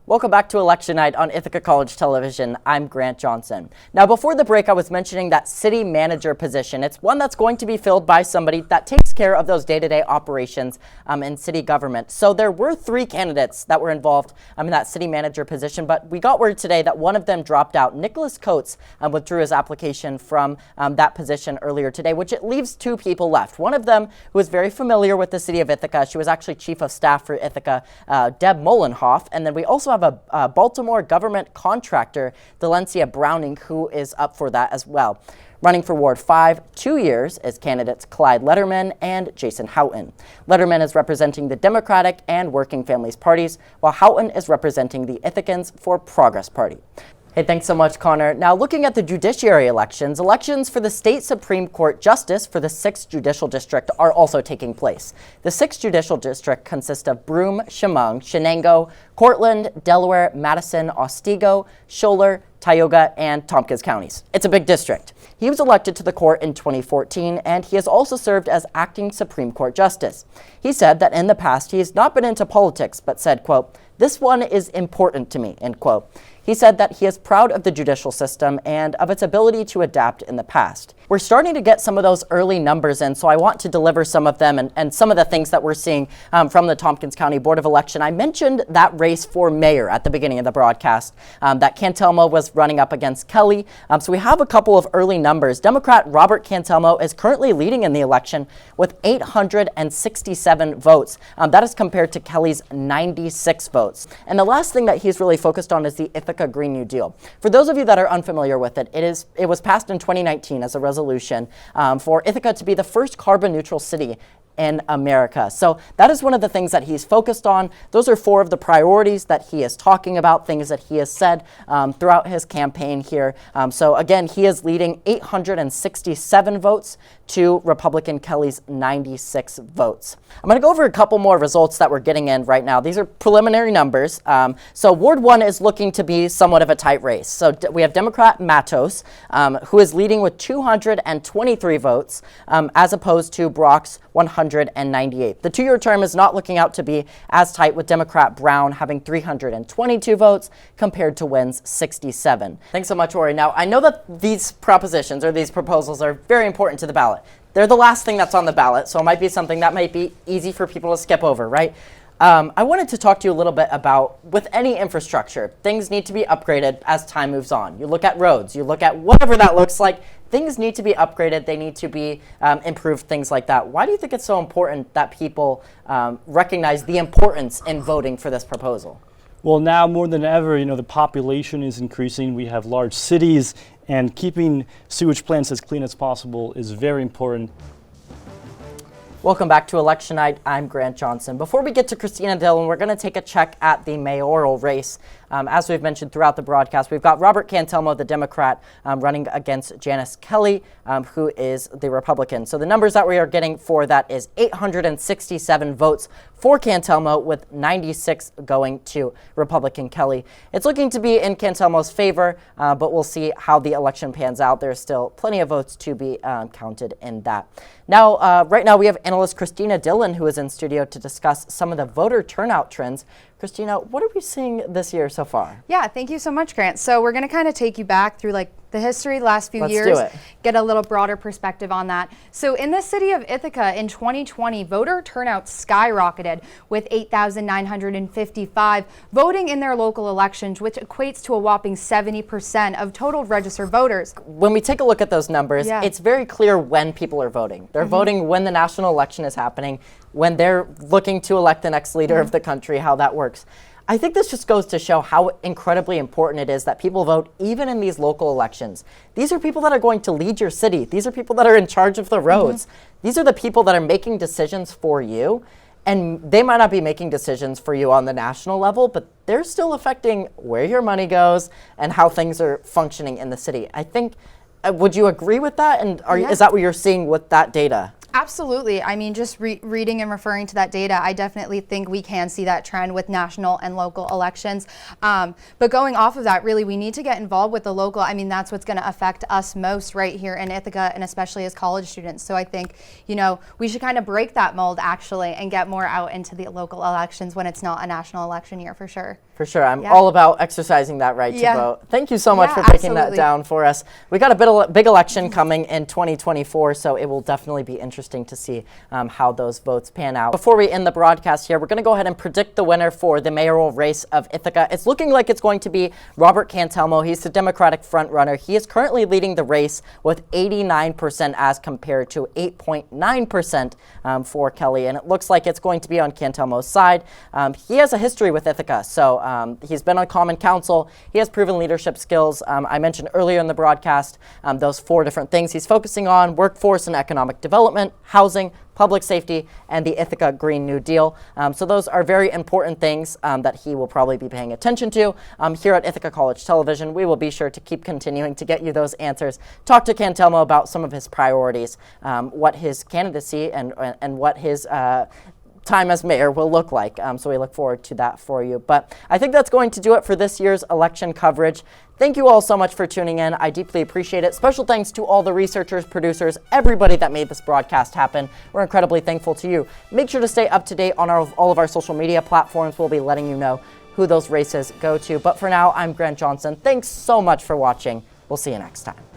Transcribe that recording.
Welcome back to Election Night on Ithaca College Television. I'm Grant Johnson. Now, before the break, I was mentioning that city manager position. It's one that's going to be filled by somebody that takes care of those day-to-day operations in city government. So there were 3 candidates that were involved in that city manager position, but we got word today that one of them dropped out. Nicholas Coates withdrew his application from that position earlier today, which it leaves 2 people left. One of them who is very familiar with the city of Ithaca. She was actually chief of staff for Ithaca, Deb Molenhoff, and then we also have a Baltimore government contractor, Delencia Browning, who is up for that as well. Running for Ward 5, 2 years, is candidates Clyde Letterman and Jason Houghton. Letterman is representing the Democratic and Working Families parties, while Houghton is representing the Ithacans for Progress Party. Hey, thanks so much, Connor. Now, looking at the judiciary elections for the State Supreme Court Justice for the 6th Judicial District are also taking place. The 6th Judicial District consists of Broome, Chemung, Shenango, Cortland, Delaware, Madison, Otsego, Scholler, Tioga, and Tompkins counties. It's a big district. He was elected to the court in 2014, and he has also served as acting Supreme Court Justice. He said that in the past he has not been into politics, but said, quote, "This one is important to me," end quote. He said that he is proud of the judicial system and of its ability to adapt in the past. We're starting to get some of those early numbers in, so I want to deliver some of them and some of the things that we're seeing from the Tompkins County Board of Election. I mentioned that race for mayor at the beginning of the broadcast, that Cantelmo was running up against Kelly. So we have a couple of early numbers. Democrat Robert Cantelmo is currently leading in the election with 867 votes. That is compared to Kelly's 96 votes. And the last thing that he's really focused on is the Ithaca Green New Deal. For those of you that are unfamiliar with it, it was passed in 2019 as a resolution for Ithaca to be the first carbon neutral city in America. So that is one of the things that he's focused on. Those are 4 of the priorities that he is talking about, things that he has said throughout his campaign here. So again, he is leading 867 votes to Republican Kelly's 96 votes. I'm going to go over a couple more results that we're getting in right now. These are preliminary numbers. So Ward 1 is looking to be somewhat of a tight race. So we have Democrat Matos, who is leading with 223 votes, as opposed to Brock's 198. The 2-year term is not looking out to be as tight, with Democrat Brown having 322 votes compared to Wynn's 67. Thanks so much, Ori. Now, I know that these propositions or these proposals are very important to the ballot. They're the last thing that's on the ballot, so it might be something that might be easy for people to skip over, right? I wanted to talk to you a little bit about, with any infrastructure, things need to be upgraded as time moves on. You look at roads, you look at whatever that looks like, things need to be upgraded, they need to be improved, things like that. Why do you think it's so important that people recognize the importance in voting for this proposal? Well, now more than ever, the population is increasing. We have large cities, and keeping sewage plants as clean as possible is very important. Welcome back to Election Night. I'm Grant Johnson. Before we get to Christina Dillon, we're going to take a check at the mayoral race. As we've mentioned throughout the broadcast, we've got Robert Cantelmo, the Democrat, running against Janice Kelly, who is the Republican. So the numbers that we are getting for that is 867 votes for Cantelmo, with 96 going to Republican Kelly. It's looking to be in Cantelmo's favor, but we'll see how the election pans out. There's still plenty of votes to be counted in that. Now, right now we have analyst Christina Dillon, who is in studio to discuss some of the voter turnout trends. Christina, what are we seeing this year so far? Yeah, thank you so much, Grant. So we're going to kind of take you back through the history the last few years, do it. Get a little broader perspective on that. So in the city of Ithaca in 2020, voter turnout skyrocketed with 8,955 voting in their local elections, which equates to a whopping 70% of total registered voters. When we take a look at those numbers, it's very clear when people are voting. They're voting when the national election is happening, when they're looking to elect the next leader of the country, how that works. I think this just goes to show how incredibly important it is that people vote even in these local elections. These are people that are going to lead your city. These are people that are in charge of the roads. These are the people that are making decisions for you. And they might not be making decisions for you on the national level, but they're still affecting where your money goes and how things are functioning in the city. I think, would you agree with that? And is that what you're seeing with that data? Absolutely. I mean, just reading and referring to that data, I definitely think we can see that trend with national and local elections. But going off of that, really, we need to get involved with the local. I mean, that's what's going to affect us most right here in Ithaca, and especially as college students. So I think, we should kind of break that mold, actually, and get more out into the local elections when it's not a national election year, for sure. For sure. I'm Yeah. all about exercising that right to Yeah. vote. Thank you so much Yeah, for breaking that absolutely. down for us. We got a big election coming in 2024, so it will definitely be interesting to see how those votes pan out. Before we end the broadcast here, we're going to go ahead and predict the winner for the mayoral race of Ithaca. It's looking like it's going to be Robert Cantelmo. He's the Democratic frontrunner. He is currently leading the race with 89% as compared to 8.9% for Kelly, and it looks like it's going to be on Cantelmo's side. He has a history with Ithaca, so he's been on Common Council. He has proven leadership skills. I mentioned earlier in the broadcast those 4 different things he's focusing on: workforce and economic development, housing, public safety, and the Ithaca Green New Deal. So those are very important things that he will probably be paying attention to. Here at Ithaca College Television, we will be sure to keep continuing to get you those answers. Talk to Cantelmo about some of his priorities, what his candidacy and what his time as mayor will look like. So we look forward to that for you. But I think that's going to do it for this year's election coverage. Thank you all so much for tuning in. I deeply appreciate it. Special thanks to all the researchers, producers, everybody that made this broadcast happen. We're incredibly thankful to you. Make sure to stay up to date on all of our social media platforms. We'll be letting you know who those races go to. But for now, I'm Grant Johnson. Thanks so much for watching. We'll see you next time.